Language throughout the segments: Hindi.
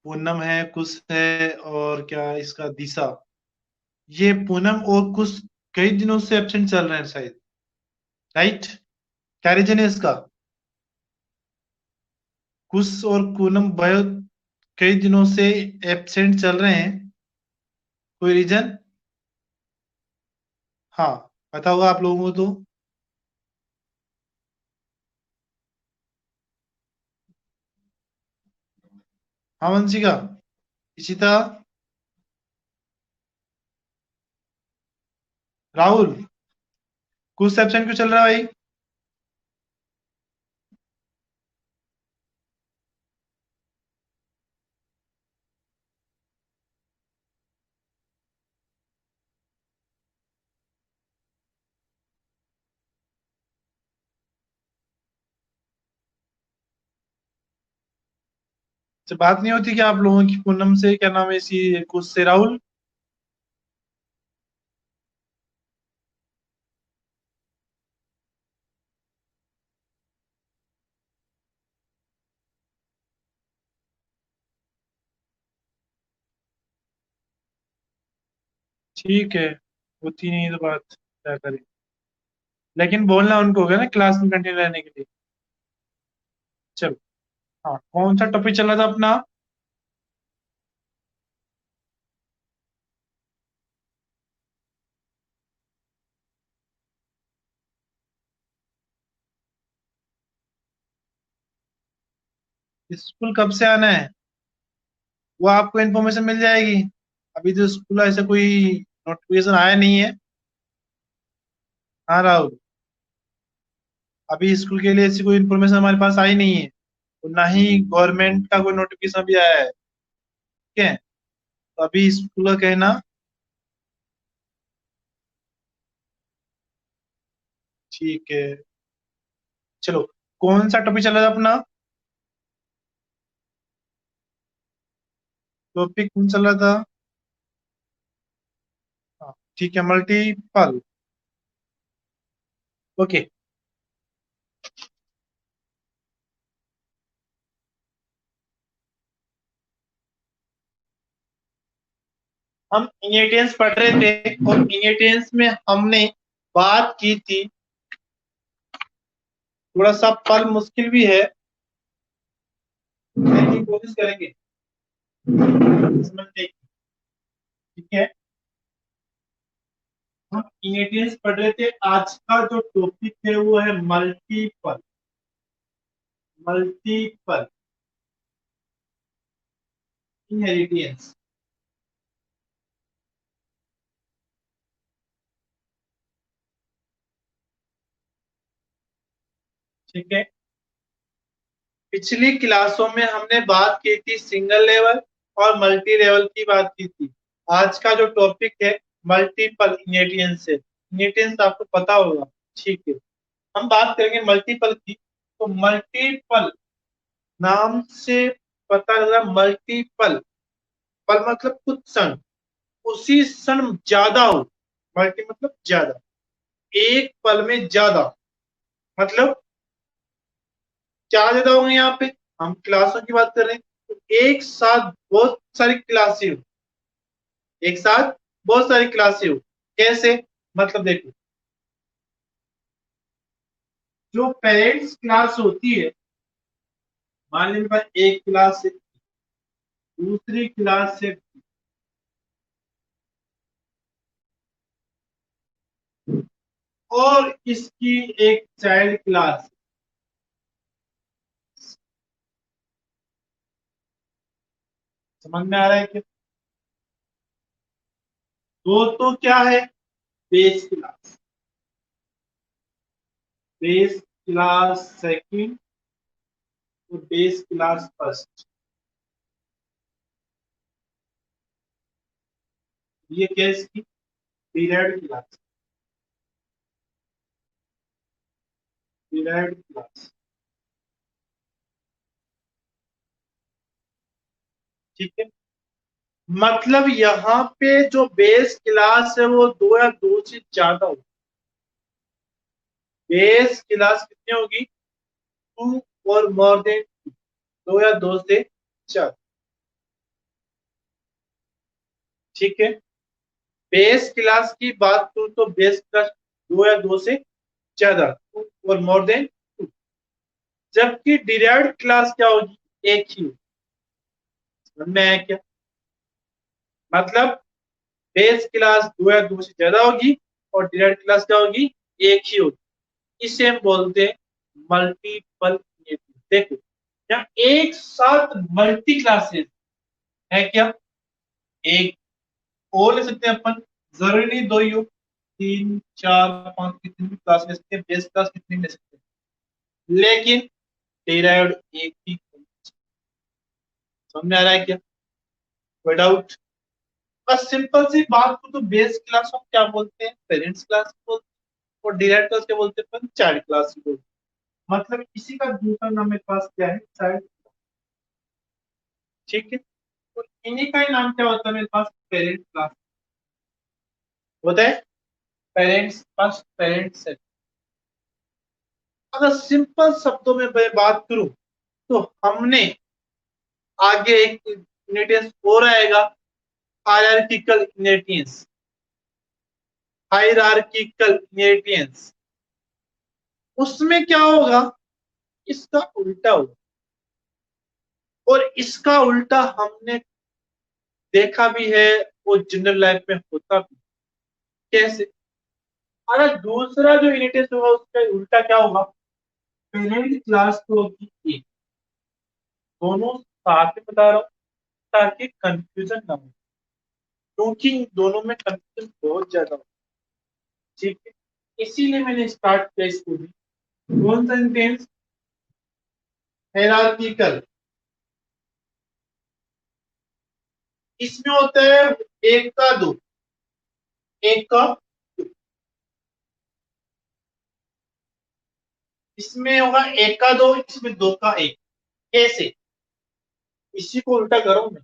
पूनम है, कुश है, और क्या इसका दिशा। ये पूनम और कुश कई दिनों से एब्सेंट चल रहे हैं शायद। राइट। क्या रीजन है इसका? कुश और पूनम बहुत कई दिनों से एब्सेंट चल रहे हैं। कोई रीजन? हाँ, पता होगा आप लोगों को तो। हाँ वंशिका, इशिता, राहुल, कुछ एब्सेंट क्यों चल रहा है भाई? से बात नहीं होती क्या आप लोगों की पूनम से? क्या नाम है इसी कुछ से, राहुल? ठीक है, होती नहीं है तो बात क्या करें। लेकिन बोलना उनको होगा ना क्लास में कंटिन्यू रहने के लिए। चलो। हाँ, कौन सा टॉपिक चल रहा था अपना? स्कूल कब से आना है? वो आपको इन्फॉर्मेशन मिल जाएगी। अभी तो स्कूल ऐसा कोई नोटिफिकेशन आया नहीं है। हाँ राहुल, अभी स्कूल के लिए ऐसी कोई इन्फॉर्मेशन हमारे पास आई नहीं है। और ना ही गवर्नमेंट का कोई नोटिफिकेशन अभी आया है। ठीक है, तो अभी स्कूल का कहना। ठीक है, चलो। कौन सा टॉपिक चल रहा था अपना? टॉपिक कौन चल रहा था? हाँ, ठीक है, मल्टीपल। ओके। हम इनहेरिटेंस पढ़ रहे थे और इनहेरिटेंस में हमने बात की थी। थोड़ा सा पल मुश्किल भी है, लेकिन कोशिश करेंगे समझने की। ठीक है, हम इनहेरिटेंस पढ़ रहे थे। आज का जो टॉपिक है वो है मल्टीपल। Multiple inheritance. ठीक है, पिछली क्लासों में हमने बात की थी सिंगल लेवल और मल्टी लेवल की बात की थी। आज का जो टॉपिक है मल्टीपल इनहेरिटेंस है। इनहेरिटेंस आपको पता होगा। ठीक है, हम बात करेंगे मल्टीपल की। तो मल्टीपल नाम से पता लग रहा, मल्टीपल। पल मतलब कुछ क्षण, उसी क्षण ज्यादा हो। मल्टी मतलब ज्यादा, एक पल में ज्यादा। मतलब क्या ज्यादा होंगे यहाँ पे? हम क्लासों की बात कर रहे हैं, तो एक साथ बहुत सारी क्लासें हो। एक साथ बहुत सारी क्लासें हो। कैसे? मतलब देखो, जो पेरेंट्स क्लास होती है, मान लीजिए मेरे पास एक क्लास है, दूसरी क्लास से, और इसकी एक चाइल्ड क्लास। समझ में आ रहा है कि दो तो क्या है? Base class, base class second और बेस क्लास फर्स्ट। ये क्या है इसकी? Period class. Period class. ठीक है, मतलब यहाँ पे जो बेस क्लास है वो दो या दो से ज्यादा होगी। बेस क्लास कितनी होगी? टू और मोर देन, दो या दो से ज्यादा। ठीक है। बेस क्लास की बात करूं तो बेस क्लास दो या दो से ज्यादा, और मोर देन टू। जबकि डिराइव्ड क्लास क्या होगी, एक ही होगी। समझ में आया क्या? मतलब बेस क्लास दो या दो से ज्यादा होगी, और डिराइव्ड क्लास क्या होगी, एक ही होगी। इसे हम बोलते हैं मल्टीपल। देखो, यहाँ एक साथ मल्टी क्लासेस है क्या, एक और ले सकते हैं अपन, जरूरी नहीं दो ही हो, तीन चार पांच कितनी भी क्लास ले सकते हैं, बेस क्लास कितनी भी ले सकते हैं, लेकिन डिराइव्ड एक ही। समझ में आ रहा है क्या, कोई डाउट? बस सिंपल सी बात को, तो बेस क्लास को क्या बोलते हैं, पेरेंट्स क्लास बोलते हैं, और डिराइव्ड क्लास क्या बोलते हैं, चाइल्ड क्लास बोलते हैं। मतलब इसी का दूसरा नाम मेरे पास क्या है, चाइल्ड। ठीक है, तो इन्हीं का ही नाम क्या होता है मेरे पास, पेरेंट क्लास होता है। पेरेंट्स फर्स्ट पेरेंट्स है। अगर सिंपल शब्दों में मैं बात करूं, तो हमने आगे एक इनहेरिटेंस और आएगा, हायरार्किकल इनहेरिटेंस। हायरार्किकल इनहेरिटेंस, उसमें क्या होगा, इसका उल्टा होगा। और इसका उल्टा हमने देखा भी है, वो जनरल लाइफ में होता भी। कैसे? अगर दूसरा जो इनहेरिटेंस होगा उसका उल्टा क्या होगा, पेरेंट क्लास तो होगी एक। दोनों साथ में बता रहा हूँ, ताकि कंफ्यूजन ना हो, क्योंकि इन दोनों में कंफ्यूजन बहुत ज्यादा हो। ठीक है, इसीलिए मैंने स्टार्ट किया इसको भी। कौन सा सेंटेंस, हायरार्किकल। इसमें होता है एक का दो, एक का दो। इसमें होगा एक का दो, इसमें दो का एक। कैसे? इसी को उल्टा करो मैं।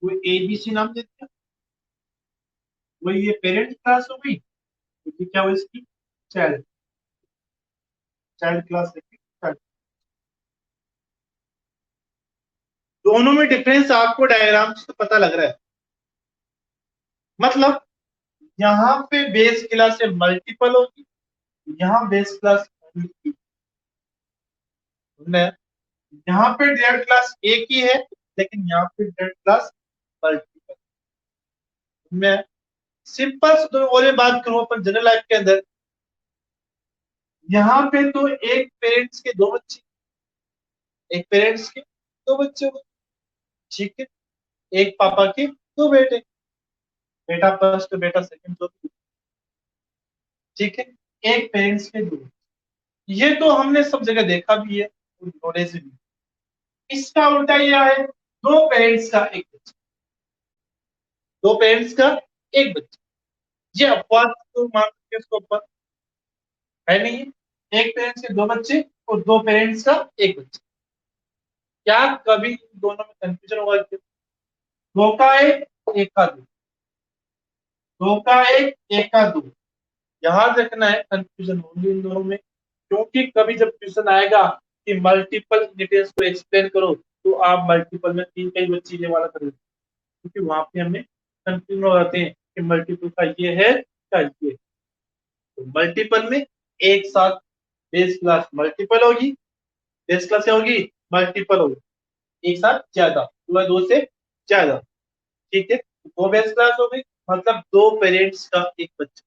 वो ABC नाम देते हैं, वो ये पेरेंट क्लास हो गई, तो ये क्या हुआ इसकी, चाइल्ड। चाइल्ड क्लास है, चाइल्ड। दोनों में डिफरेंस आपको डायग्राम से पता लग रहा है। मतलब यहाँ पे बेस क्लास से मल्टीपल होगी, यहाँ बेस क्लास में, यहाँ पे डेड क्लास एक ही है, लेकिन यहाँ पे डेड क्लास मल्टीपल में। सिंपल से और मैं बात करूं अपन जनरल लाइफ के अंदर, यहाँ पे तो एक पेरेंट्स के दो बच्चे, एक पेरेंट्स के दो बच्चे हो, ठीक है। एक पापा के दो बेटे, बेटा फर्स्ट बेटा सेकंड, दो, ठीक है। एक पेरेंट्स के दो, ये तो हमने सब जगह देखा भी है, नॉलेज भी। इसका उल्टा यह है, दो पेरेंट्स का एक बच्चा, दो पेरेंट्स का एक बच्चा। ये अपवाद तो मान सकते हैं, उसको अपवाद है नहीं है। एक पेरेंट्स के दो बच्चे और दो पेरेंट्स का एक बच्चा, क्या कभी इन दोनों में कंफ्यूजन होगा क्या? दो का एक का दो, दो का एक का दो। याद रखना है, कंफ्यूजन होगी इन दोनों में, क्योंकि कभी जब क्वेश्चन आएगा कि मल्टीपल इनहेरिटेंस को एक्सप्लेन करो, तो आप मल्टीपल में तीन कई चीजें वाला करोगे, क्योंकि वहां पे हमें कंफ्यूजन हो जाते हैं कि मल्टीपल का ये है क्या ये। तो मल्टीपल में एक साथ बेस क्लास मल्टीपल होगी, बेस क्लास क्या होगी, मल्टीपल होगी, एक साथ ज्यादा, दो से ज्यादा। ठीक है, दो बेस क्लास हो गई, मतलब दो पेरेंट्स का एक बच्चा,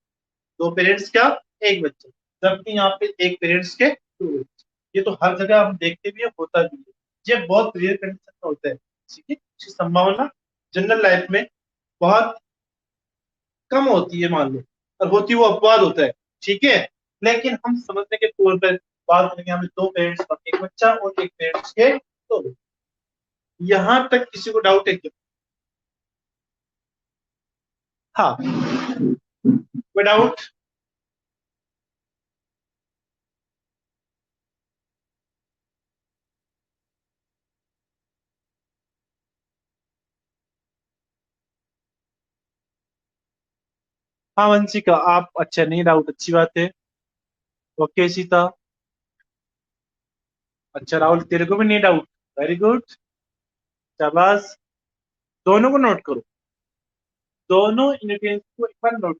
दो पेरेंट्स का एक बच्चा। जबकि यहाँ पे एक पेरेंट्स के दो बच्चे। ये तो हर जगह हम देखते भी है, होता भी है। ये बहुत रेयर कंडीशन में होता है, ठीक है। इसकी संभावना जनरल लाइफ में बहुत कम होती है, मान लो, और होती वो अपवाद होता है, ठीक है। लेकिन हम समझने के तौर पर बात करेंगे, हमें दो पेरेंट्स का एक बच्चा और एक पेरेंट्स के दो बच्चे। यहाँ तक किसी को डाउट है क्या? हाँ, कोई डाउट? हाँ वंशिका, आप अच्छा नहीं, डाउट अच्छी बात है। ओके सीता। अच्छा राहुल, तेरे को भी नहीं डाउट? वेरी गुड, शाबाश। दोनों को नोट करो, दोनों इंग्रेडिएंट्स को एक बार नोट।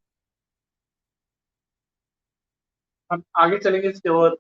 हम आगे चलेंगे इसके और।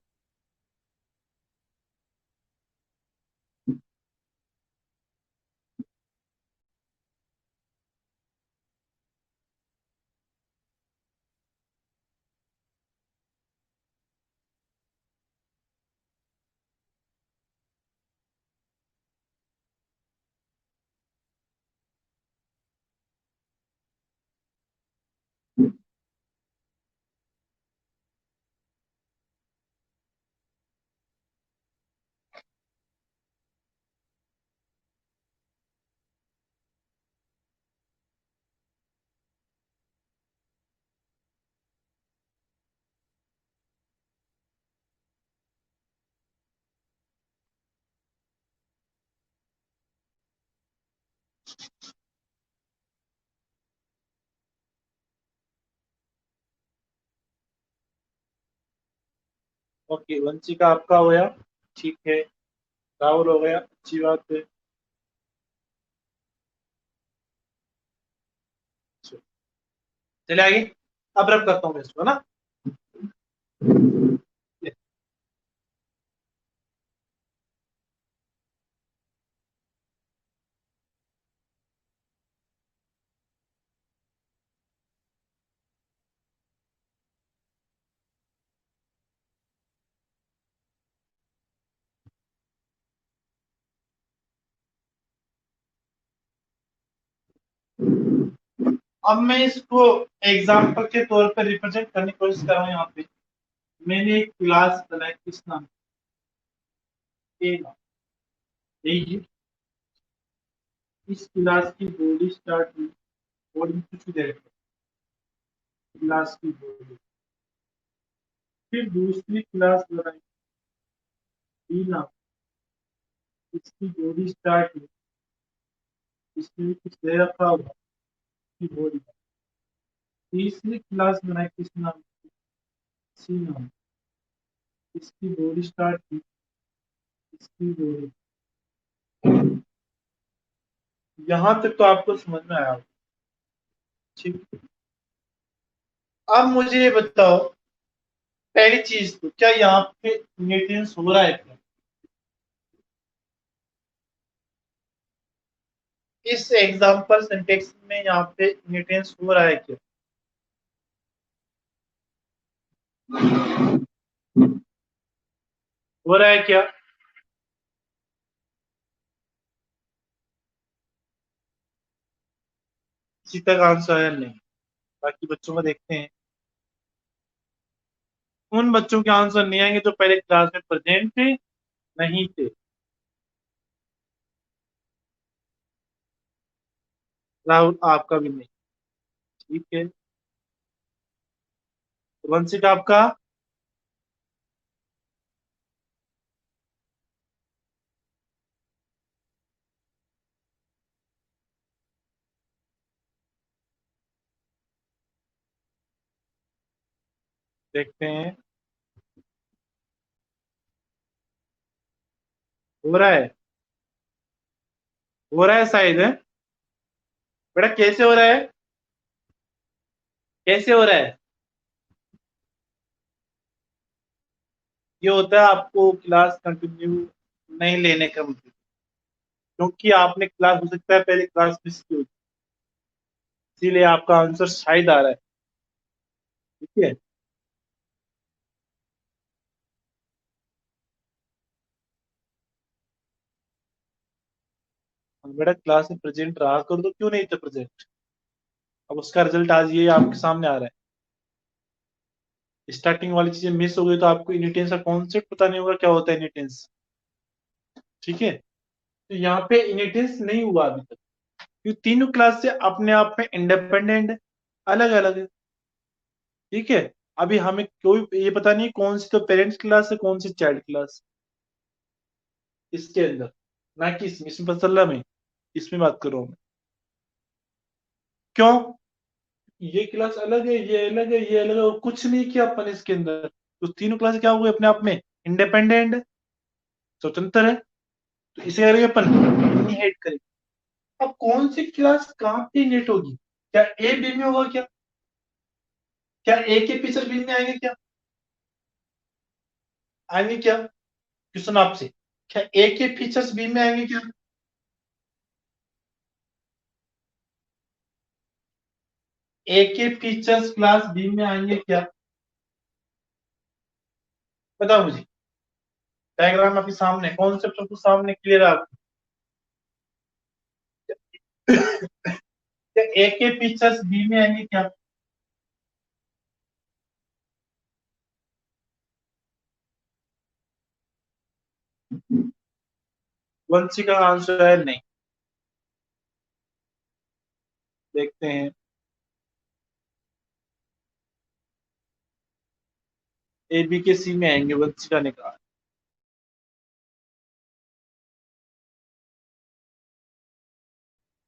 ओके, वंशिका आपका हो गया, ठीक है। राहुल हो गया, अच्छी बात है। चले आगे। अब रब करता हूँ मैं इसको ना। अब मैं इसको एग्जाम्पल के तौर पर रिप्रेजेंट करने की कोशिश कर रहा हूँ यहाँ पे। मैंने एक क्लास बनाई, किस नाम ए नाम, यही है। इस क्लास की बॉडी स्टार्ट हुई, बॉडी में कुछ भी दे रखा है, क्लास की बॉडी। फिर दूसरी क्लास बनाई बी नाम, इसकी बॉडी स्टार्ट हुई, इसमें भी कुछ दे रखा होगा, इसकी बॉडी। तीसरी क्लास बनाई किस नाम, सी नाम, इसकी बॉडी स्टार्ट हुई, इसकी बॉडी। यहाँ तक तो आपको समझ में आया होगा, ठीक। अब मुझे ये बताओ, पहली चीज तो क्या यहाँ पे न्यूट्रिएंट्स हो रहा है क्या? इस एग्जांपल सिंटेक्स में यहाँ पे न्यूट्रिएंट्स हो रहा है क्या? हो रहा है क्या? किसी तक आंसर है नहीं? बाकी बच्चों को देखते हैं। उन बच्चों के आंसर नहीं आएंगे जो पहले क्लास में प्रेजेंट थे, नहीं थे। राहुल आपका भी नहीं, ठीक है। वंशिक आपका। देखते हैं, हो रहा है, हो रहा है शायद है। बेटा कैसे हो रहा है, कैसे हो रहा है? ये होता है आपको क्लास कंटिन्यू नहीं लेने का मतलब, क्योंकि आपने क्लास हो सकता है पहले क्लास मिस की होगी, इसीलिए आपका आंसर शायद आ रहा है, ठीक है। हाँ, बेटा क्लास में प्रेजेंट रहा कर, तो क्यों नहीं थे प्रेजेंट? अब उसका रिजल्ट आज ये आपके सामने आ रहा है। स्टार्टिंग वाली चीजें मिस हो गई तो आपको इनिटेंस का कॉन्सेप्ट पता नहीं होगा क्या होता है इनिटेंस, ठीक है। तो यहाँ पे इनिटेंस नहीं हुआ अभी तक, क्योंकि तीनों क्लास से अपने आप में इंडिपेंडेंट, अलग अलग है, ठीक है। अभी हमें कोई ये पता नहीं कौन सी तो पेरेंट्स क्लास है, कौन सी चाइल्ड क्लास इसके अंदर, ना कि इसमें मसला में, इसमें बात कर रहा हूँ मैं। क्यों? ये क्लास अलग है, ये अलग है, ये अलग है, और कुछ नहीं किया अपन इसके अंदर। तो तीनों क्लास क्या हो गई अपने आप में, इंडिपेंडेंट है, स्वतंत्र है, तो इसे करेंगे अपन इनहेरिट करेंगे। अब कौन सी क्लास कहाँ पे इनहेरिट होगी, क्या ए बी में होगा क्या, क्या ए के फीचर बी में आएंगे क्या, आएंगे क्या, क्वेश्चन आपसे, क्या ए के फीचर्स बी में आएंगे क्या, ए के फीचर्स क्लास बी में आएंगे क्या, बताओ मुझे। डायग्राम आपके सामने, कॉन्सेप्ट आपके सामने क्लियर है आपको। क्या ए के फीचर्स बी में आएंगे क्या, वंशी का आंसर है नहीं। देखते हैं, ए बी के सी में आएंगे, वंशी का ने कहा,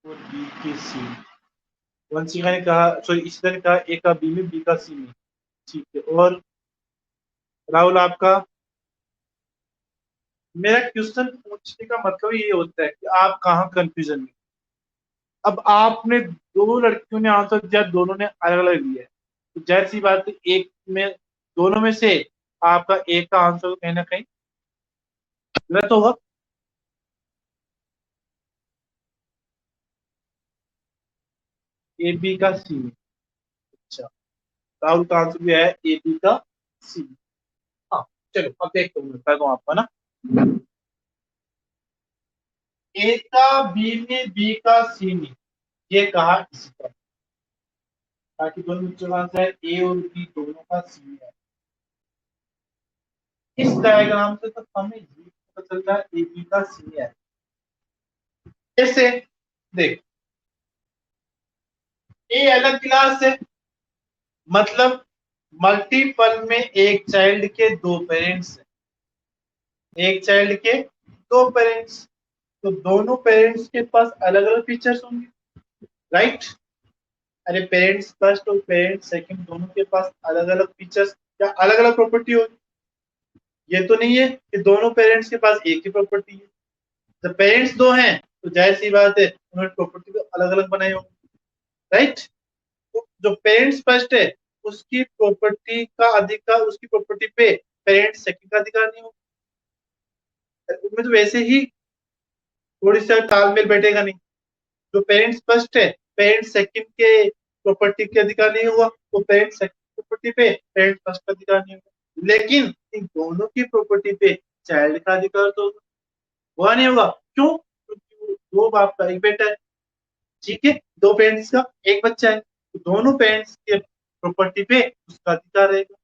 और बी के सी, वंशिका ने कहा, सॉरी ईशिता ने कहा ए का बी में, बी का सी में, ठीक है। और राहुल आपका, मेरा क्वेश्चन पूछने का मतलब ये होता है कि आप कहाँ कंफ्यूजन में। अब आपने दो लड़कियों ने आंसर दिया, दोनों ने अलग अलग दिया है, तो जाहिर सी बात है एक में, दोनों में से आपका एक का आंसर कहीं ना कहीं गलत होगा। ए बी का सी में, अच्छा, राहुल का आंसर भी है ए बी का सी में। हाँ, चलो अब देखते हैं, बता दूं आपको ना, ए का बी में, बी का सी में, ये कहा इसी तरह, ताकि दोनों बच्चों का आंसर है ए और बी दोनों का सी में है। इस डायग्राम से तो हमें ये पता चलता है ए बी का सी में है। कैसे, देख, ए अलग क्लास है, मतलब मल्टीपल में एक चाइल्ड के दो पेरेंट्स हैं, एक चाइल्ड के दो पेरेंट्स, तो दोनों पेरेंट्स के पास अलग अलग फीचर्स होंगे, राइट। अरे पेरेंट्स फर्स्ट और पेरेंट्स सेकंड दोनों के पास अलग अलग फीचर्स या अलग अलग प्रॉपर्टी होगी। ये तो नहीं है कि दोनों पेरेंट्स के पास एक ही प्रॉपर्टी है। जब पेरेंट्स दो हैं तो जाहिर सी बात है उन्होंने प्रॉपर्टी को अलग अलग बनाई होगी, राइट। तो जो पेरेंट्स फर्स्ट है उसकी प्रॉपर्टी का अधिकार, उसकी प्रॉपर्टी पे पेरेंट्स सेकंड का अधिकार नहीं होगा, उनमें तो वैसे ही थोड़ी सा तालमेल बैठेगा नहीं। जो पेरेंट्स फर्स्ट है, पेरेंट्स सेकंड के प्रॉपर्टी के अधिकार नहीं होगा, तो पेरेंट्स सेकंड प्रॉपर्टी पे पेरेंट्स फर्स्ट का अधिकार नहीं होगा, लेकिन इन दोनों की प्रॉपर्टी पे चाइल्ड का अधिकार तो होगा, हुआ नहीं होगा, क्यों, क्योंकि दो बाप का एक बेटा है, ठीक है, दो पेरेंट्स का एक बच्चा है, तो दोनों पेरेंट्स के प्रॉपर्टी पे उसका अधिकार रहेगा।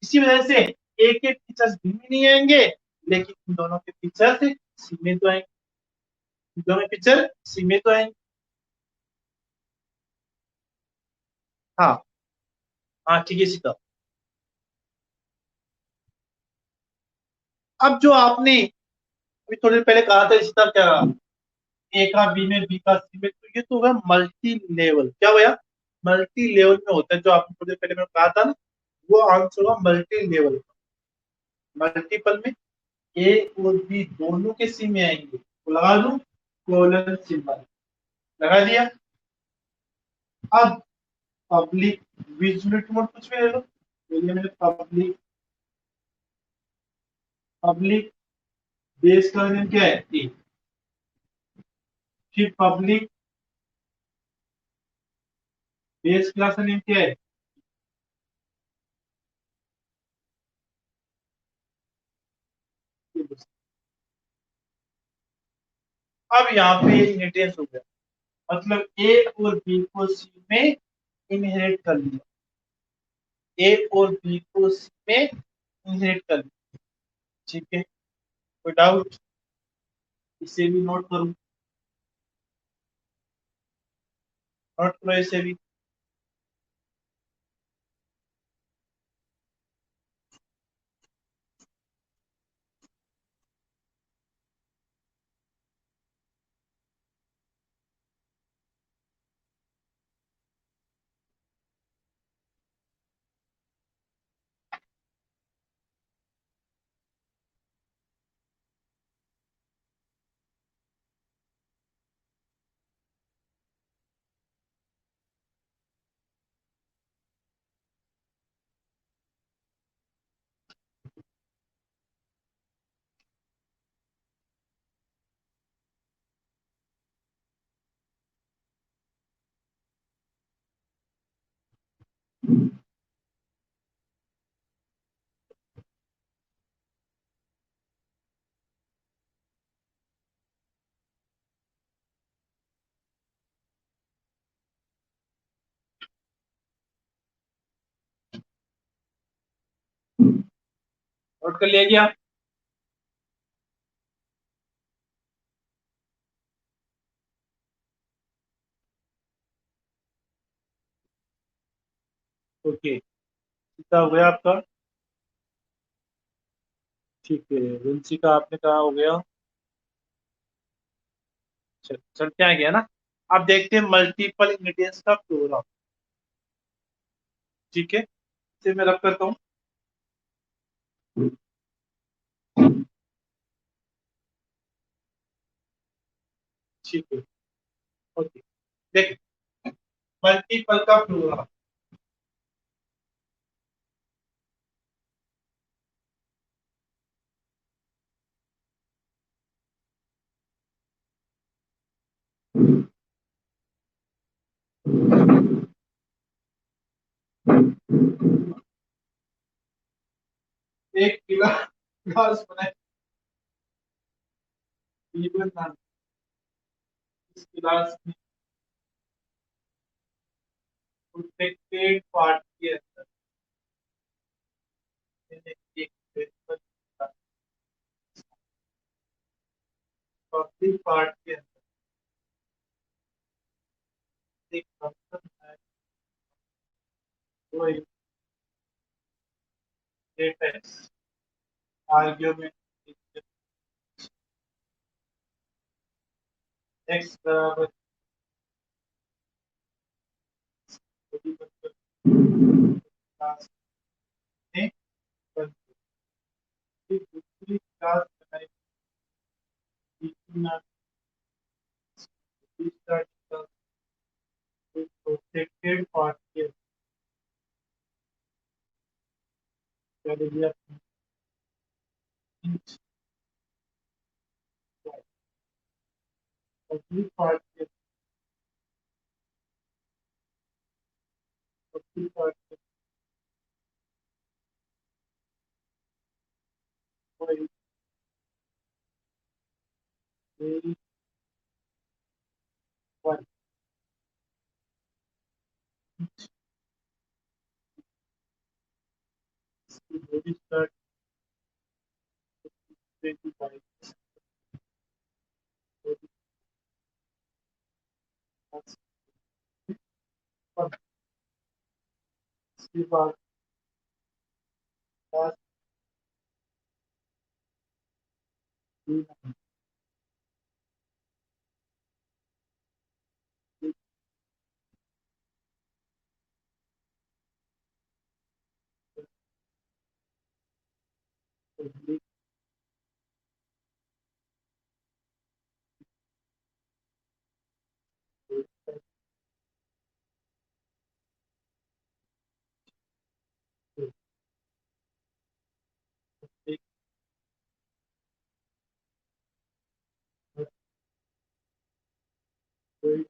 इसी वजह से ए के फीचर्स भी नहीं आएंगे, लेकिन इन दोनों के फीचर्स सीमित तो आएंगे, इन दोनों फीचर सीमित तो आएंगे। हाँ, हाँ ठीक है सीता। अब जो आपने अभी थोड़ी देर पहले कहा था इसका क्या, ए का बी में, बी का सी में, तो ये तो होगा मल्टी लेवल, क्या होया, मल्टी लेवल में होता है, जो आपने थोड़ी देर पहले मैंने कहा था ना, वो आंसर होगा मल्टी लेवल। मल्टीपल में ए और बी दोनों के सी में आएंगे, तो लगा दू कोलन सिंबल, लगा दिया। अब पब्लिक विजुअलिटी मोड कुछ भी ले लो, तो ये मैंने पब्लिक, पब्लिक बेस का नेम क्या है ए, फिर पब्लिक बेस क्लास का नेम क्या है, अब यहाँ पे इनहेरिटेंस हो गया, मतलब ए और बी को सी में इनहेरिट कर लिया, ए और बी को सी में इनहेरिट कर लिया, ठीक है, कोई डाउट, इसे भी नोट करूं, नोट करो इसे भी। नोट कर लिया क्या? ओके, कितना हो गया आपका? ठीक है, विंसी का आपने कहा हो गया। चल क्या गया ना। अब देखते हैं मल्टीपल इंग्रेडिएंट्स का प्रोग्राम। ठीक है, इसे मैं रख करता हूँ। ठीक है, ओके। देख, मल्टीपल का प्रोग्राम। एक गिलास बनाए, इवन नाम, इस गिलास में प्रोटेक्टेड पार्ट के अंदर मैंने एक पेपर, पब्लिक पार्ट के अंदर एक फंक्शन है, वो इंटरफेस आर्ग्यूमेंट एक्स बराबर क्लास में बनती है। दूसरी क्लास बनाई प्रोटेक्टेड पार्ट के पब्लिक पार्ट के पब्लिक पार्ट के कोई वेरी वन इसकी बॉडी स्टार्ट 25 बॉडी इसके बाद क्लास पब्लिक एक कोई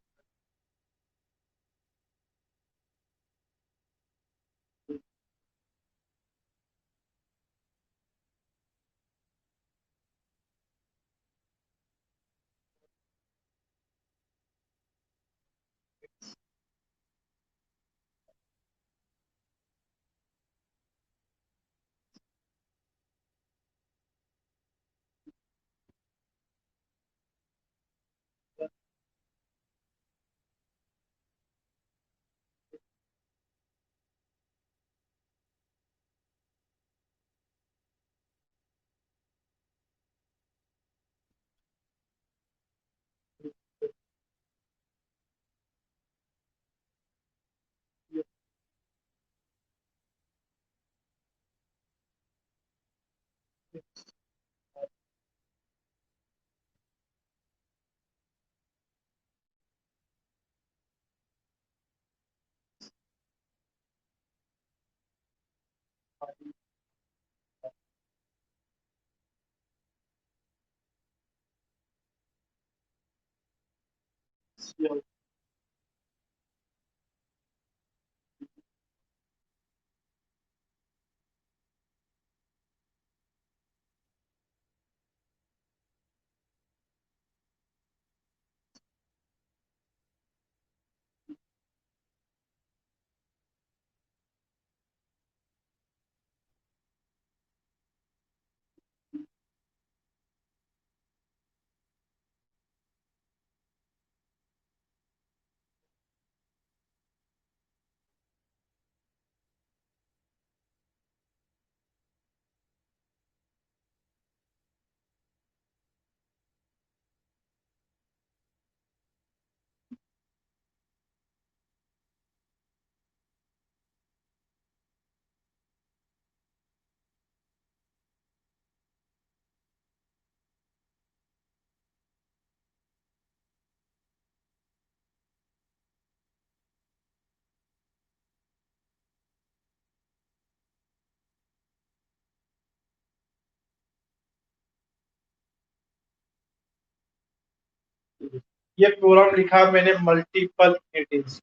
ये प्रोग्राम लिखा मैंने मल्टीपल इनहेरिटेंस,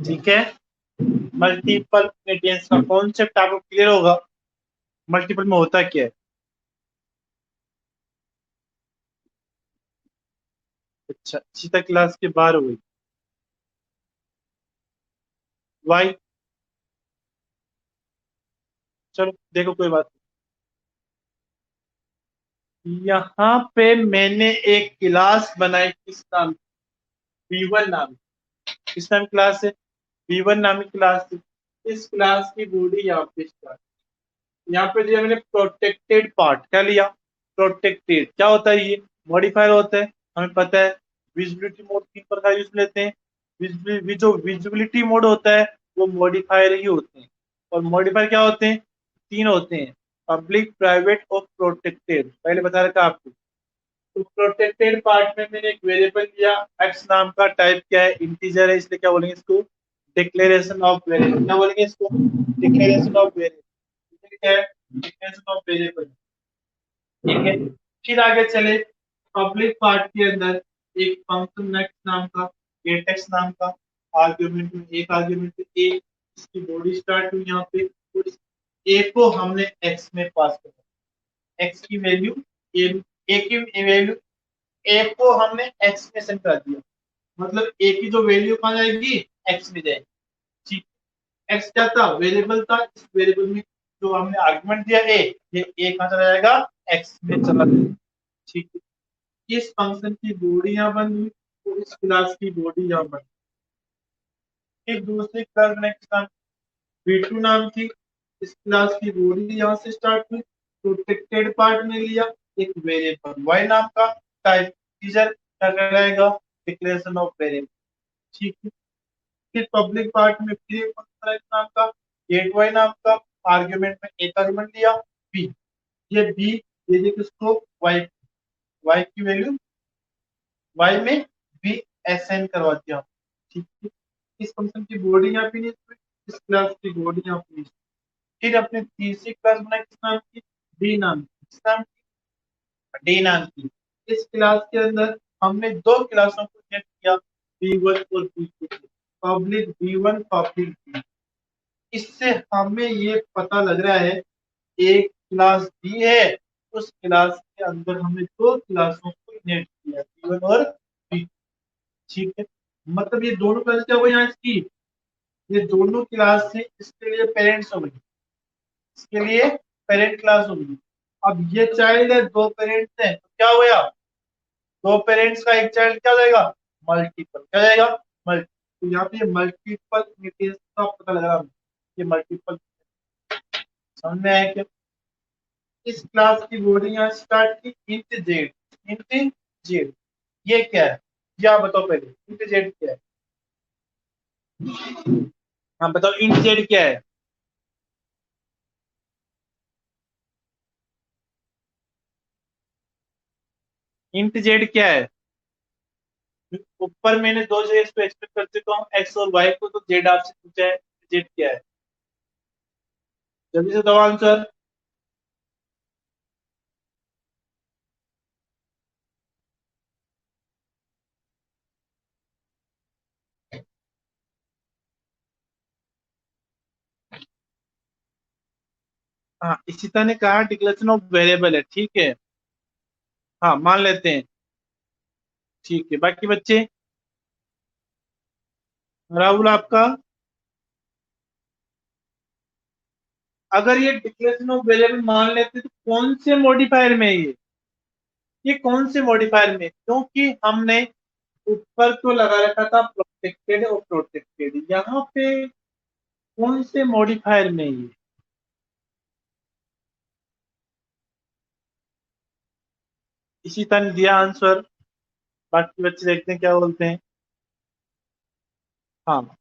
ठीक है। मल्टीपल इनहेरिटेंस का कॉन्सेप्ट आपको क्लियर होगा, मल्टीपल में होता क्या है। अच्छा, इसी तक क्लास के बाहर हुई। वाई, चलो देखो कोई बात नहीं। यहाँ पे मैंने एक क्लास बनाई, किस नाम, V1 नाम, किस नाम की क्लास है, V1 नाम की क्लास है। इस क्लास की बॉडी यहाँ पे स्टार्ट, यहाँ पे दिया मैंने प्रोटेक्टेड पार्ट, क्या लिया, प्रोटेक्टेड। क्या होता है ये, मॉडिफायर होता है, हमें पता है। विजिबिलिटी मोड तीन प्रकार यूज लेते हैं। जो विजिबिलिटी मोड होता है वो मॉडिफायर ही होते हैं, और मॉडिफायर क्या होते हैं, तीन होते हैं, पब्लिक, प्राइवेट और प्रोटेक्टेड, पहले बता रखा आपको। तो प्रोटेक्टेड पार्ट में मैंने एक वेरिएबल लिया, एक्स नाम का, टाइप क्या है, इंटीजर है, इसलिए क्या बोलेंगे इसको, डिक्लेरेशन ऑफ वेरिएबल, क्या बोलेंगे इसको, डिक्लेरेशन ऑफ वेरिएबल, क्या है, डिक्लेरेशन ऑफ वेरिएबल, ठीक है। फिर आगे चले, पब्लिक पार्ट के अंदर एक फंक्शन नेक्स्ट नाम का, एटेक्स नाम का, आर्ग्यूमेंट में एक आर्ग्यूमेंट ए, इसकी बॉडी स्टार्ट हुई यहाँ पे, तो इस ए को हमने एक्स में पास कर, एक्स की वैल्यू ए, ए की वैल्यू, ए को हमने एक्स में सेट कर दिया, मतलब ए की जो वैल्यू कहाँ जाएगी, एक्स में जाएगी, ठीक। एक्स क्या था, वेरिएबल था, इस वेरिएबल में जो हमने आर्गुमेंट दिया ए, ये ए कहाँ चला जाएगा, एक्स में चला जाएगा, ठीक है। इस फंक्शन की बॉडी यहाँ बन गई, तो इस क्लास की बॉडी यहाँ बन गई। एक दूसरी क्लास मैंने नाम V2 नाम की, इस क्लास की बॉडी यहाँ से स्टार्ट हुई, प्रोटेक्टेड पार्ट में लिया एक वेरिएबल y नाम का, टाइप टीजर क्या कराएगा, डिक्लेरेशन ऑफ वेरिएबल, ठीक है। फिर पब्लिक पार्ट में फिर एक फंक्शन नाम का, गेट वाई नाम का, आर्ग्यूमेंट में एक आर्ग्यूमेंट लिया बी, ये बी, ये देखिए किसको, वाई, वाई की वैल्यू वाई में बी असाइन करवा दिया, ठीक है। इस फंक्शन की बॉडी यहाँ पे नहीं, इस क्लास की बॉडी यहाँ पे नहीं। फिर अपने तीसरी क्लास बनाई किस नाम की, डी नाम की, किस नाम की, डी नाम की। इस क्लास के अंदर हमने दो क्लासों को सेट किया, B1 और B2, public B1, public B। इससे हमें ये पता लग रहा है एक क्लास दी है, उस क्लास के अंदर हमने दो क्लासों को इनेट किया, B1 और B, ठीक है। मतलब ये दोनों क्लास क्या हुई यहाँ इसकी, ये दोनों क्लास से इसके लिए पेरेंट्स हो गई, इसके लिए पेरेंट क्लास होगी। अब ये चाइल्ड है, दो पेरेंट्स हैं, तो क्या हुआ, दो पेरेंट्स का एक चाइल्ड क्या हो जाएगा, मल्टीपल, क्या जाएगा, मल्टी। तो यहाँ पे मल्टीपल का पता लगा, ये मल्टीपल, समझ में आया क्या। इस क्लास की बॉडी यहाँ स्टार्ट की, इंट जेड, इंट जेड, ये क्या है, ये आप बताओ पहले, इंट जेड क्या है, हाँ बताओ इंट जेड क्या है। इंट जेड क्या है, ऊपर मैंने दो जगह इसको एक्सप्लेन कर चुका हूँ, एक्स और वाई को, तो जेड आपसे पूछा है, जेड क्या है, जल्दी से दो आंसर। हाँ, इशिता ने कहा डिक्लेरेशन ऑफ वेरिएबल है, ठीक है, हाँ मान लेते हैं, ठीक है। बाकी बच्चे, राहुल आपका, अगर ये डिक्लेरेशन ऑफ वेरिएबल मान लेते तो कौन से मॉडिफायर में है ये कौन से मॉडिफायर में, क्योंकि हमने ऊपर तो लगा रखा था प्रोटेक्टेड और प्रोटेक्टेड, यहाँ पे कौन से मॉडिफायर में ये, इसी तरह दिया आंसर। बाकी बच्चे देखते हैं क्या बोलते हैं। हाँ,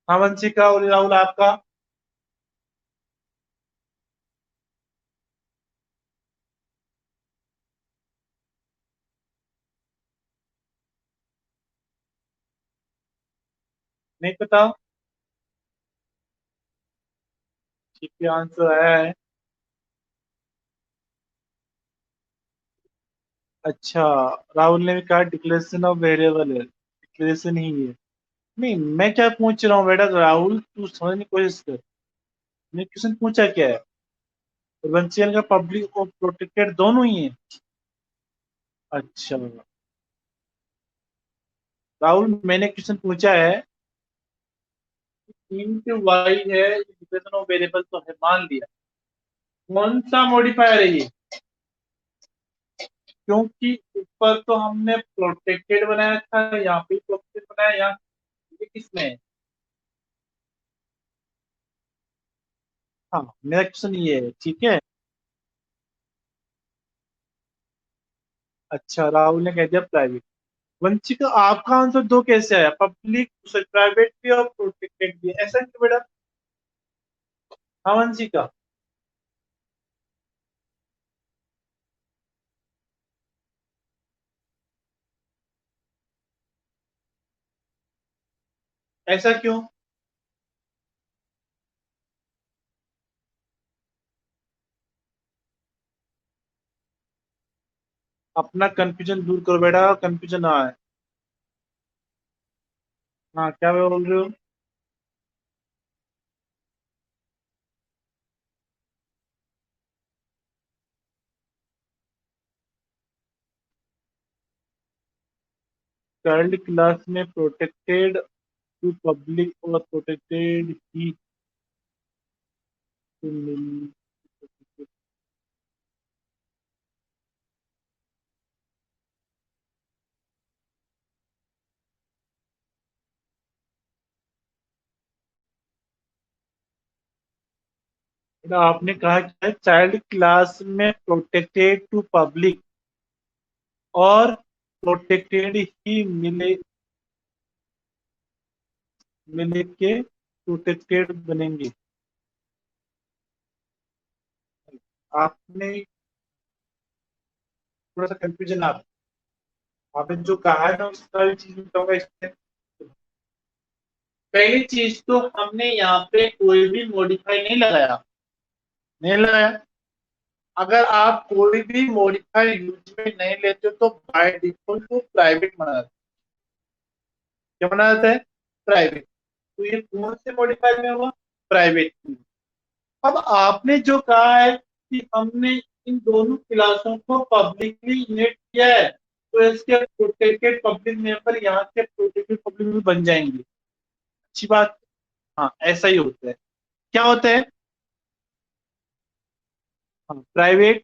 हाँ वंशिका और राहुल आपका, नहीं पता, ठीक है आंसर आया है। अच्छा, राहुल ने भी कहा डिक्लेरेशन ऑफ वेरिएबल है, डिक्लेरेशन ही है। नहीं, मैं क्या पूछ रहा हूँ बेटा, राहुल तू समझने की कोशिश कर। मैं क्वेश्चन पूछा क्या है? प्रोविंशियल का पब्लिक और प्रोटेक्टेड दोनों ही है। अच्छा राहुल, मैंने क्वेश्चन पूछा है, इंट वाई है, डिक्लेरेशन ऑफ वेरिएबल तो है, मान लिया। कौन सा मॉडिफायर है ये? क्योंकि ऊपर तो हमने प्रोटेक्टेड बनाया था, यहाँ पे प्रोटेक्टेड बनाया, यहाँ ये किसमें है? हाँ, मेरा क्वेश्चन ये है, ठीक है। अच्छा, राहुल ने कह दिया प्राइवेट। वंशिका, आपका आंसर दो कैसे आया? पब्लिक, प्राइवेट भी और प्रोटेक्टेड भी, ऐसा क्यों बेटा? हाँ वंशिका, ऐसा क्यों? अपना कंफ्यूजन दूर करो बेटा, कंफ्यूजन ना है। हाँ, क्या बोल रहे हो? चाइल्ड क्लास में प्रोटेक्टेड टू पब्लिक और प्रोटेक्टेड ही to मिल- बेटा, आपने कहा क्या है? चाइल्ड क्लास में प्रोटेक्टेड टू पब्लिक और प्रोटेक्टेड ही मिले, मिले के प्रोटेक्टेड बनेंगे। आपने थोड़ा सा कंफ्यूजन, आपने जो कहा है ना उस सारी चीज बताऊंगा इसमें। पहली चीज तो हमने यहाँ पे कोई भी मॉडिफाई नहीं लगाया, नहीं लगाया। अगर आप कोई भी मॉडिफाई यूज में नहीं लेते हो तो बाय डिफॉल्ट वो प्राइवेट माना जाता है। क्या माना जाता है? प्राइवेट। तो ये कौन से मॉडिफाई में हुआ? प्राइवेट। अब आपने जो कहा है कि हमने इन दोनों क्लासों को पब्लिकली इनेट किया है, तो इसके प्रोटेक्टेड पब्लिक मेंबर यहाँ के प्रोटेक्टेड पब्लिक में बन जाएंगे। अच्छी बात। हाँ, ऐसा ही होता है। क्या होता है? हाँ, प्राइवेट,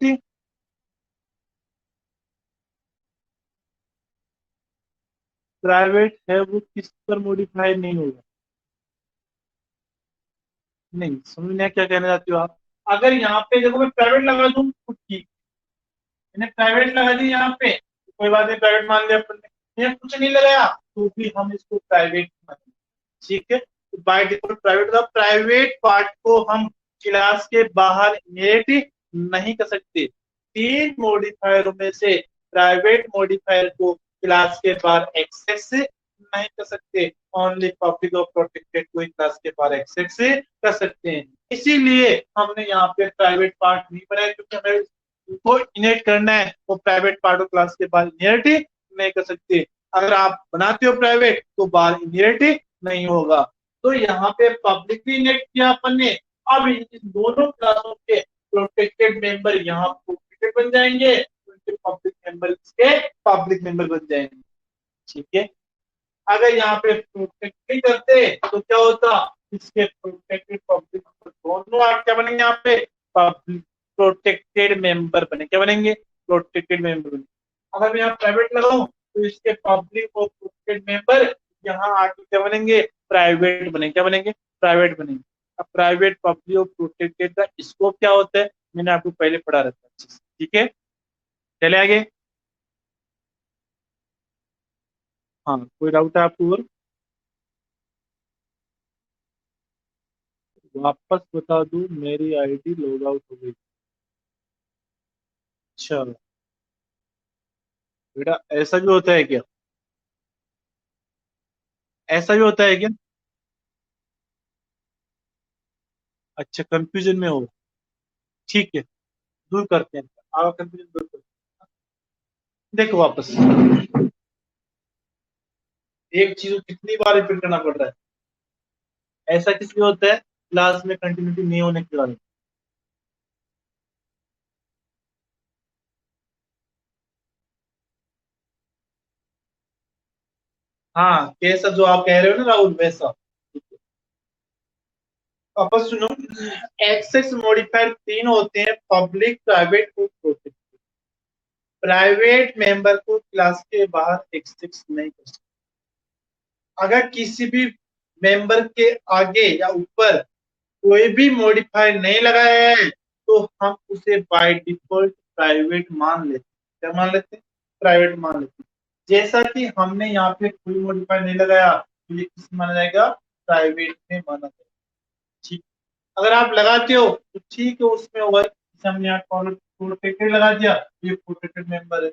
प्राइवेट है वो किस पर मॉडिफाई नहीं होगा। नहीं, समझ में आया क्या कहना चाहते हो आप? अगर यहाँ पे देखो मैं प्राइवेट लगा दूं तो ठीक, मैंने प्राइवेट लगा दी यहाँ पे तो कोई बात नहीं, प्राइवेट मान लिया अपन ने। ये कुछ नहीं लगाया तो भी हम इसको प्राइवेट मान, ठीक है। तो बाय डिफॉल्ट प्राइवेट था, प्राइवेट पार्ट को हम क्लास के बाहर इनहेरिट नहीं कर सकते। तीन मॉडिफायरों में से प्राइवेट मॉडिफायर को क्लास के बाहर एक्सेस नहीं कर सकते। ओनली पब्लिक और प्रोटेक्टेड को ही क्लास के बाहर एक्सेस कर सकते हैं। इसीलिए हमने यहाँ पे प्राइवेट पार्ट नहीं बनाया, क्योंकि हमें उनको इनहेरिट करना है, वो प्राइवेट पार्ट को क्लास के बाहर इनहेरिट नहीं कर सकते। अगर आप बनाते हो प्राइवेट तो बाहर इनहेरिट नहीं होगा। तो यहाँ पे पब्लिकली नेट किया अपन ने। अब इन दोनों क्लासों के प्रोटेक्टेड मेंबर यहाँ प्रोटेक्टेड बन जाएंगे, उनके पब्लिक मेंबर इसके पब्लिक मेंबर बन जाएंगे, ठीक है। अगर यहाँ पे प्रोटेक्ट नहीं करते तो क्या होता? इसके प्रोटेक्टेड पब्लिक दोनों आप क्या बनेंगे यहाँ पे? पब्लिक प्रोटेक्टेड मेंबर बने, क्या बनेंगे? प्रोटेक्टेड मेंबर बने। अगर मैं यहाँ प्राइवेट लगाऊं तो इसके पब्लिक और प्रोटेक्टेड मेंबर यहाँ आके क्या बनेंगे? प्राइवेट बने, क्या बनेंगे? प्राइवेट बनेंगे। अब प्राइवेट, पब्लिक और प्रोटेक्टेड का स्कोप क्या होता है, मैंने आपको पहले पढ़ा रखा है, ठीक है। चले आगे। हाँ, कोई डाउट है आपको और? वापस बता दूं, मेरी आईडी लॉग आउट हो गई। अच्छा बेटा, ऐसा भी होता है क्या? ऐसा भी होता है क्या? अच्छा, कंफ्यूजन में हो, ठीक है, दूर करते हैं, आप कंफ्यूजन दूर करते हैं। देखो वापस एक चीज को कितनी बार रिपीट करना पड़ रहा है, ऐसा किस लिए होता है? क्लास में कंटिन्यूटी नहीं होने के कारण। हाँ, कैसा जो आप कह रहे हो ना राहुल, वैसा। वापस सुनो, एक्सेस मॉडिफायर तीन होते हैं, पब्लिक, प्राइवेट और प्रोटेक्टेड। प्राइवेट मेंबर को क्लास के बाहर एक्सेस नहीं कर सकते। अगर किसी भी मेंबर के आगे या ऊपर कोई भी मॉडिफायर नहीं लगाया है तो हम उसे बाय डिफॉल्ट प्राइवेट मान लेते हैं। क्या मान लेते हैं? प्राइवेट मान लेते हैं। जैसा कि हमने यहाँ पे कोई मॉडिफायर नहीं लगाया तो ये किस माना जाएगा? प्राइवेट में माना जाएगा। ठीक। अगर आप लगाते हो तो ठीक है, उसमें होगा। जैसे हमने यहाँ प्रोटेक्टेड लगा दिया, ये प्रोटेक्टेड मेंबर है।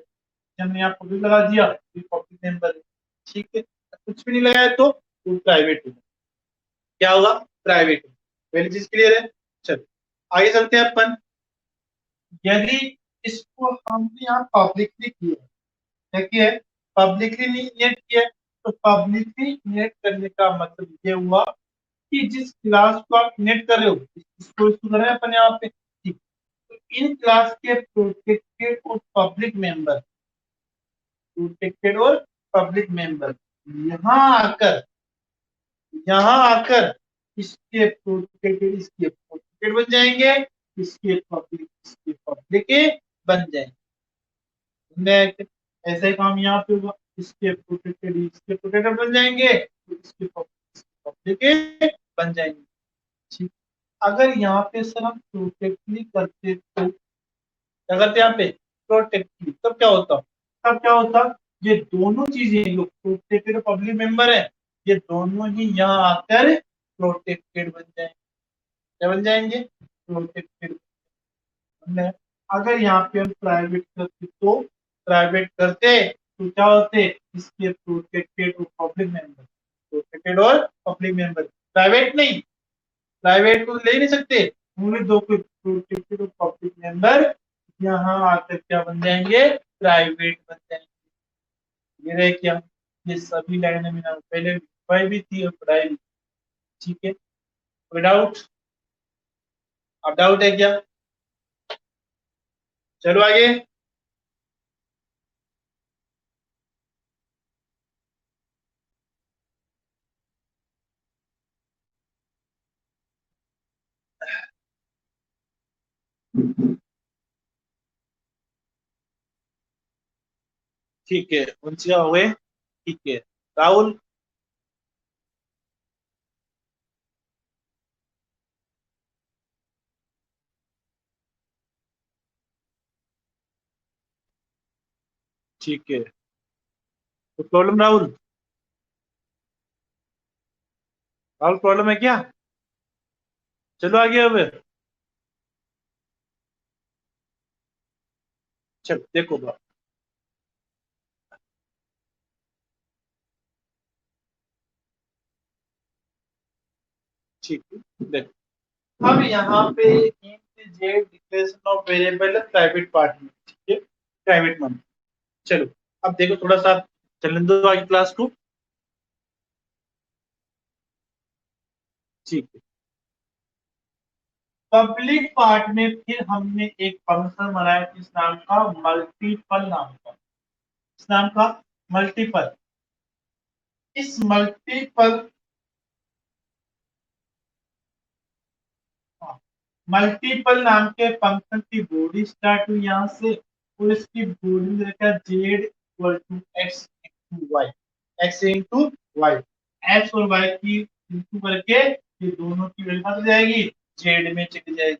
हमने यहाँ पब्लिक लगा दिया, ये पब्लिक मेंबर है। ठीक है। कुछ भी नहीं लगाया तो प्राइवेट होगा। क्या होगा? प्राइवेट। पहली चीज क्लियर है। चलो आगे चलते हैं अपन। यदि इसको हमने यहाँ पब्लिकली किया है, क्या किया है? पब्लिकली नियत किया है। तो पब्लिकली नियत करने का मतलब ये हुआ कि जिस क्लास को आप नियत कर रहे हो, इसको इसको कर रहे हैं अपन यहाँ पे, ठीक। तो इन क्लास के प्रोटेक्टेड और पब्लिक मेंबर, प्रोटेक्टेड और पब्लिक मेंबर यहाँ आकर, यहाँ आकर इसके प्रोटेक्टेड, इसके प्रोटेक्टेड बन जाएंगे, इसके पब्लिक बन जाएंगे। ऐसे ही काम यहाँ पे होगा, इसके प्रोटेक्टेड इसके प्रोटेक्टेड बन जाएंगे, तो इसके पब्लिक बन जाएंगे। ठीक। अगर यहाँ पे सर हम प्रोटेक्टली करते तो क्या करते यहाँ पे? प्रोटेक्टली, तब क्या होता? तब क्या होता? ये दोनों चीजें जो प्रोटेक्टेड पब्लिक मेंबर है, ये दोनों ही यहाँ आकर प्रोटेक्टेड बन जाएंगे। क्या बन जाएंगे? प्रोटेक्टेड। अगर यहाँ पे हम प्राइवेट करते तो, प्राइवेट करते तो क्या होते? इसके प्रोटेक्टेड और पब्लिक मेंबर, प्रोटेक्टेड और पब्लिक मेंबर, प्राइवेट नहीं। प्राइवेट को ले नहीं सकते, उन्हें दो प्रोटेक्टेड और पब्लिक मेंबर यहाँ आकर क्या बन जाएंगे? प्राइवेट बन जाएंगे। ये रहे क्या? ये सभी लाइनें में पहले पढ़ाई भी थी और पढ़ाई भी। ठीक है, कोई डाउट? अब डाउट है क्या? चलो आगे। ठीक है, उनसे हो गए। ठीक है राहुल। ठीक है, तो प्रॉब्लम राहुल, राहुल प्रॉब्लम है क्या? चलो आगे अब। चलो देखो बात। ठीक है, देखो अब यहाँ पे Z declaration of variable private part में, ठीक है, प्राइवेट मान। चलो अब देखो थोड़ा सा चलने दो आगे क्लास को। ठीक है, पब्लिक पार्ट में फिर हमने एक फंक्शन बनाया किस नाम का? मल्टीपल नाम का। किस नाम का? मल्टीपल। इस मल्टीपल, मल्टीपल नाम के फंक्शन की बॉडी स्टार्ट हुई यहाँ से, और इसकी बॉडी में रखा Z equal to X into Y, X into Y. X और वाई की इंटू करके ये दोनों की वैल्यू बदल जाएगी, जेड में चली जाएगी।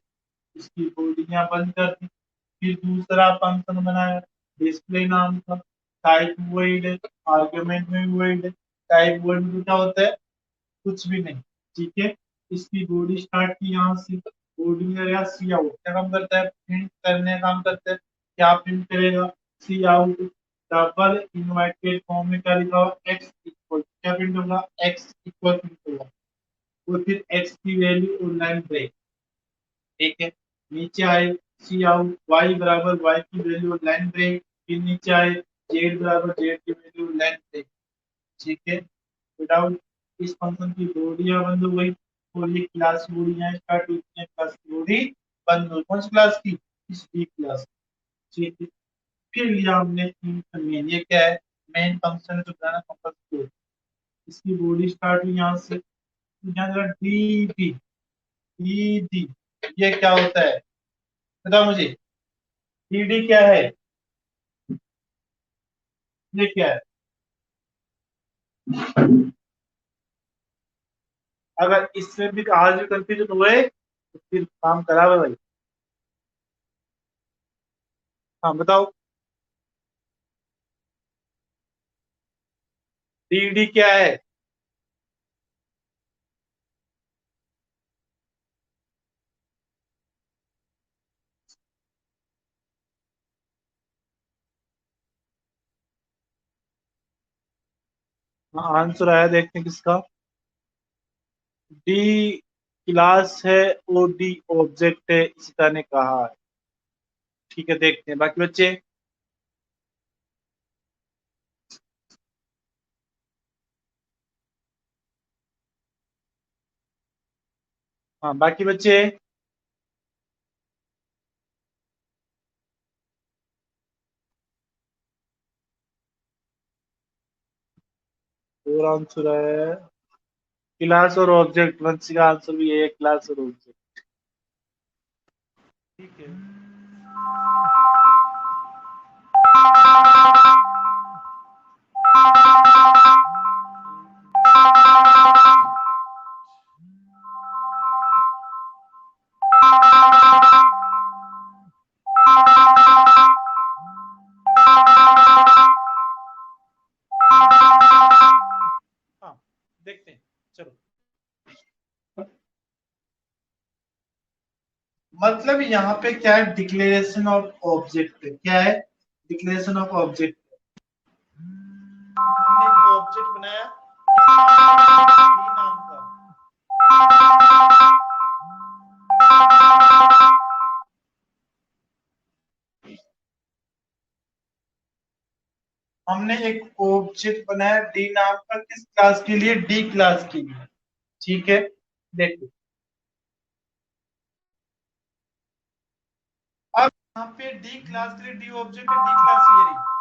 इसकी बॉडी यहाँ बंद कर दी। फिर दूसरा फंक्शन बनाया डिस्प्ले नाम का, टाइप वॉइड, आर्गुमेंट में वॉइड। टाइप वॉइड में क्या होता है? कुछ भी नहीं। ठीक है, इसकी बॉडी स्टार्ट की यहाँ से, बॉडी में रहेगा सी आउट। क्या काम करता है? प्रिंट करने का काम करता है। क्या प्रिंट करेगा? सी आउट। डबल इन्वर्टेड फॉर्म में क्या लिखा हुआ? एक्स इक्वल, क्या प्रिंट होगा? एक्स इक्वल प्रिंट होगा। और फिर एक्स की वैल्यू और लाइन ब्रेक। ठीक है, नीचे आए सी आउट, वाई बराबर वाई की वैल्यू और लाइन ब्रेक। फिर नीचे आए जेड बराबर जेड की वैल्यू लेंथ है, ठीक है। विदाउट इस फंक्शन की बॉडियां बंद हो गई और ये क्लास की बॉडियां स्टार्ट होती है, क्लास की बॉडी बंद हो, कौन सी क्लास की, इस डी क्लास, ठीक है। फिर लिया हमने मेन, ये क्या है, मेन फंक्शन है जो बनाना कंपल्सरी, इसकी बॉडी स्टार्ट हुई यहाँ से, यहाँ जरा डी डी डी डी, ये क्या होता है बताओ मुझे, डी डी क्या है, ये क्या है। अगर इसमें भी आज भी कंफ्यूजन हुए तो फिर काम खराब है भाई। हाँ बताओ, डी डी क्या है। हाँ आंसर आया, देखते हैं किसका। डी क्लास है और डी ऑब्जेक्ट है, इसका ने कहा है, ठीक है। देखते हैं बाकी बच्चे। हाँ बाकी बच्चे, और आंसर है क्लास और ऑब्जेक्ट, वंश का आंसर भी है क्लास और ऑब्जेक्ट, ठीक है। हाँ देखते हैं, चलो। मतलब यहाँ पे क्या है, डिक्लेरेशन ऑफ ऑब्जेक्ट, क्या है, डिक्लेरेशन ऑफ ऑब्जेक्ट। हमने एक ऑब्जेक्ट बनाया B नाम का, हमने एक ऑब्जेक्ट बनाया डी नाम का, किस क्लास के लिए, डी क्लास के लिए, ठीक है। देखो अब यहाँ पे डी क्लास के लिए डी ऑब्जेक्ट है, डी क्लास ये रही।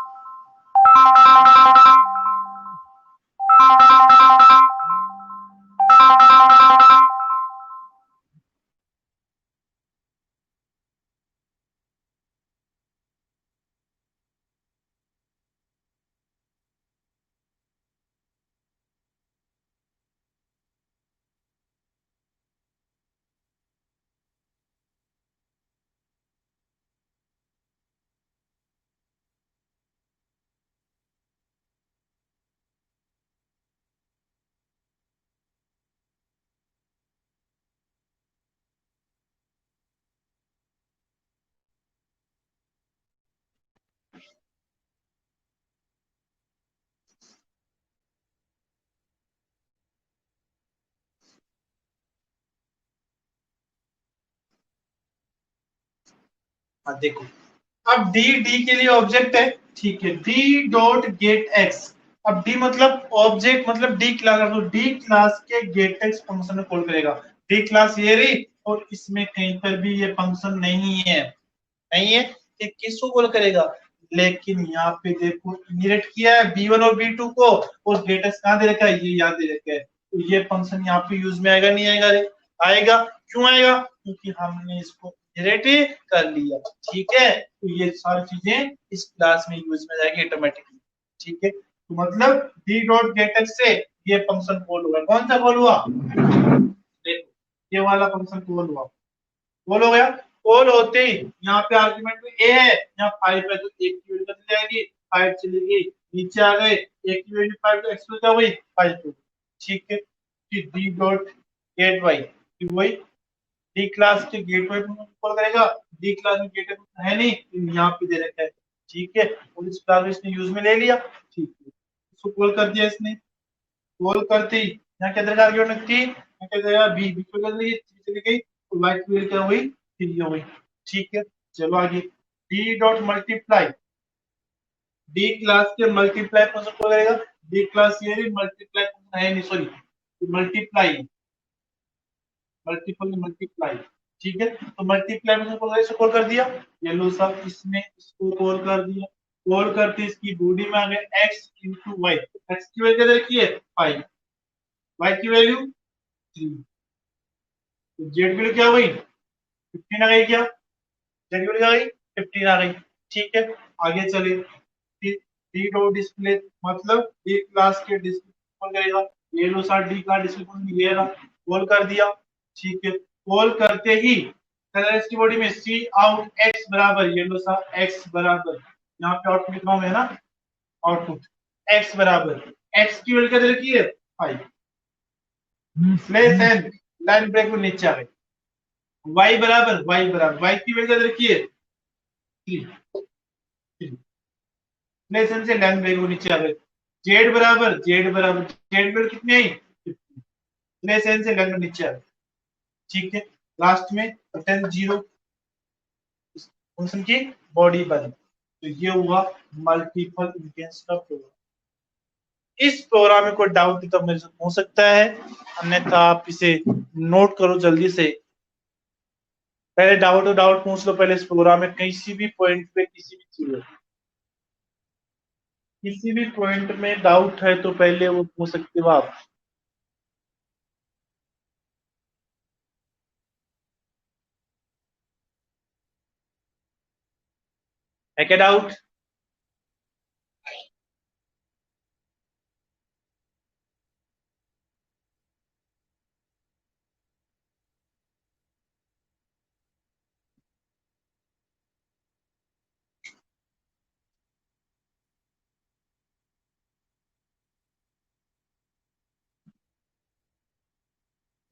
हाँ देखो, अब डी डी के लिए ऑब्जेक्ट है, ठीक है, डी डॉट गेट एक्स। अब डी मतलब ऑब्जेक्ट, मतलब डी क्लास, तो डी क्लास के गेट एक्स फंक्शन में कॉल करेगा। डी क्लास ये रही और इसमें कहीं पर भी ये फंक्शन नहीं है, नहीं है, ये किसको कॉल करेगा। लेकिन यहाँ पे देखो इनहेरिट किया है बी वन और बी टू को, और गेट एक्स कहाँ दे रखा है, ये याद दे रखा है, तो ये फंक्शन यहाँ पे यूज में आएगा नहीं आएगा रे, आएगा। क्यों आएगा, क्योंकि हमने इसको इनहेरिट कर लिया, ठीक है। तो ये सारी चीजें इस क्लास में यूज में जाएगी ऑटोमेटिकली, ठीक है। तो मतलब डी डॉट गेट एक्स से ये फंक्शन कॉल हुआ, कौन सा कॉल हुआ, देखो ये वाला फंक्शन कॉल हुआ, कॉल हो गया। कॉल होते ही यहाँ पे आर्गुमेंट में ए है, यहाँ 5 है, तो एक की वैल्यू बदल जाएगी, 5 चली गई, नीचे आ गए, एक की वैल्यू 5 तो एक्स क्या हुई, 5 हो गई, ठीक है। फिर डी डॉट गेट वाई, वही डी क्लास के गेट वाई कॉल करेगा, डी क्लास में गेट है नहीं, यहाँ पे दे रखा है, ठीक है, और इस क्लास में इसने यूज में ले लिया, ठीक है, इसको कॉल कर दिया इसने। कॉल करते ही यहाँ क्या देगा आर्ग्यूमेंट थी, यहाँ क्या देगा बी, बी को कर दी, चली गई, तो वाई की वैल्यू क्या हुई, 3 हो गई, ठीक है। चलो आगे, D dot multiply, D class के मल्टीप्लाई फंक्शन को करेगा, डी क्लास ये मल्टीप्लाई फंक्शन है नहीं, सॉरी मल्टीप्लाई, मल्टीपल मल्टीप्लाई, ठीक है। तो मल्टीप्लाई फंक्शन को कैसे कॉल कर दिया, येलो सा इसमें इसको कॉल कर दिया, कॉल करते इसकी बॉडी में आ गया x इंटू वाई, एक्स की वैल्यू कितनी रखी है 5, वाई की वैल्यू 3, तो जेड की वैल्यू क्या हुई 15 आ गई, क्या जेड की वैल्यू आ गई 15 आ गई, ठीक है। आगे चले, डी डॉट डिस्प्ले मतलब डी क्लास के डिस्प्ले कॉल करेगा, ये लो सर डी का डिस्प्ले ये रहा, कॉल कर दिया, ठीक है। कॉल करते ही कलर्स की बॉडी में सी आउट एक्स बराबर, ये लो सर एक्स बराबर, यहाँ पे आउटपुट लिखा हुआ है ना, आउटपुट एक्स बराबर, एक्स की वैल्यू क्या रखी है 5, प्लेस एंड लाइन ब्रेक को नीचे आ गई, वाई की वैल्यू क्या रखी है 3, प्लेस एंड से लाइन ब्रेक को नीचे आ गई, जेड बराबर जेड वैल्यू कितनी आई 50, प्लेस एंड से लाइन नीचे आ गई, ठीक है। लास्ट में रिटर्न 0, फंक्शन की बॉडी बन, तो ये हुआ मल्टीपल इंटेंस का प्रोग्राम। इस प्रोग्राम में कोई डाउट तो मेरे से पूछ सकता है, अन्यथा आप इसे नोट करो जल्दी से, पहले डाउट पूछ लो पहले इस प्रोग्राम में, किसी भी पॉइंट पे किसी भी चीज किसी भी पॉइंट में डाउट है तो पहले वो पूछ सकते हो आप। है क्या डाउट?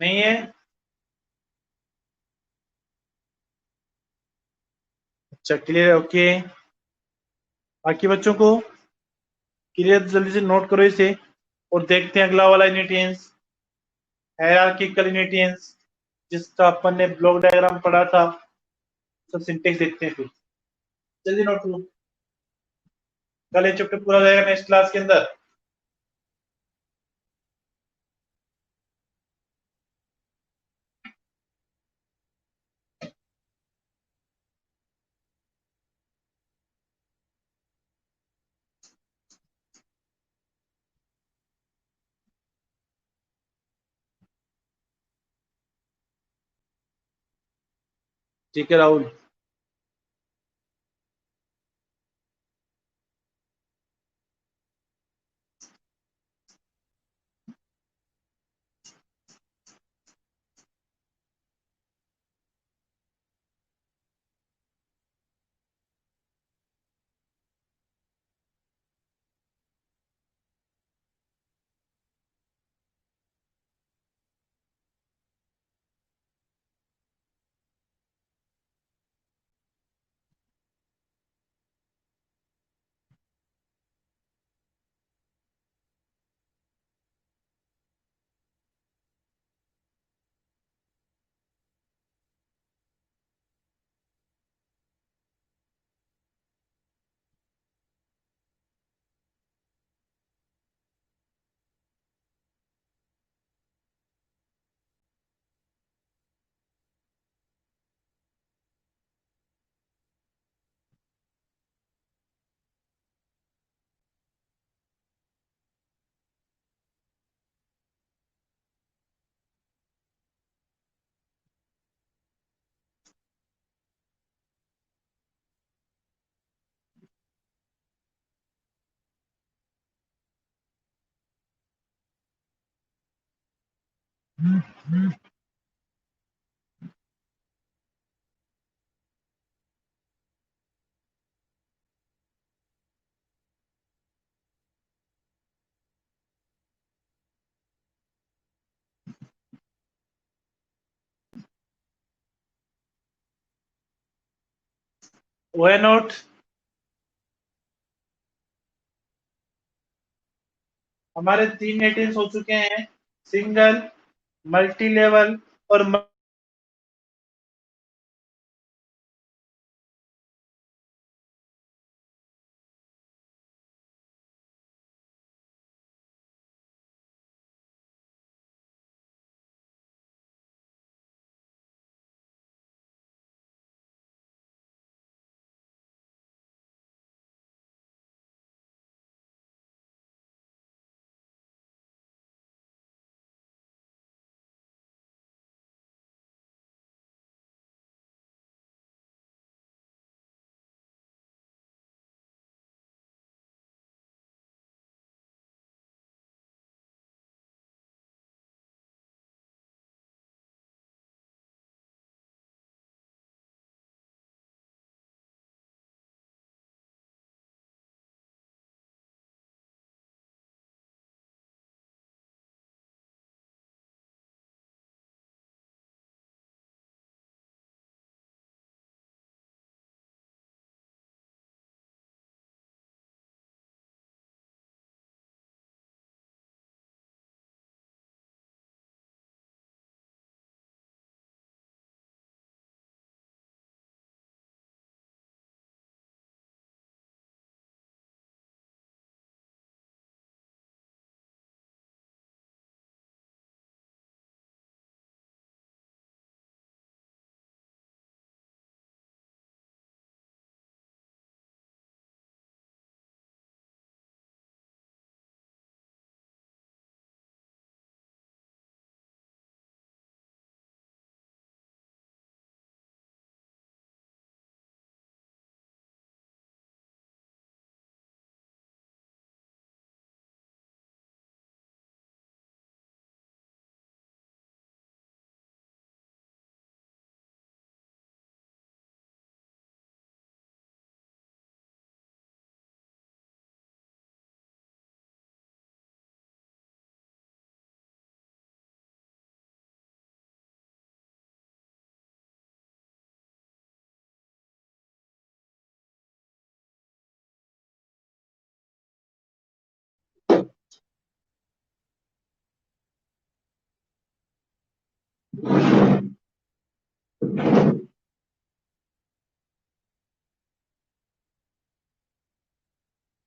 नहीं है? अच्छा क्लियर, ओके। बाकी बच्चों को क्लियर, जल्दी से नोट करो इसे और देखते हैं अगला वाला इनहेरिटेंस, हायरार्किकल इनहेरिटेंस, जिसका अपन ने ब्लॉक डायग्राम पढ़ा था, सब सिंटेक्स देखते हैं फिर, जल्दी नोट करो, कल ये चैप्टर पूरा हो जाएगा नेक्स्ट क्लास के अंदर। ठीक है राहुल। वो है नोट, हमारे 3 इनहेरिटेंस हो चुके हैं, सिंगल, मल्टी लेवल और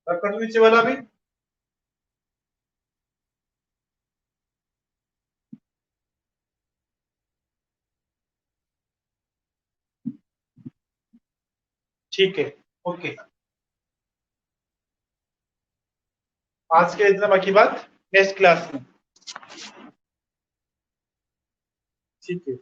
रख दो नीचे वाला भी। ठीक है। ओके। आज के लिए इतना, बाकी बात नेक्स्ट क्लास में। ठीक है।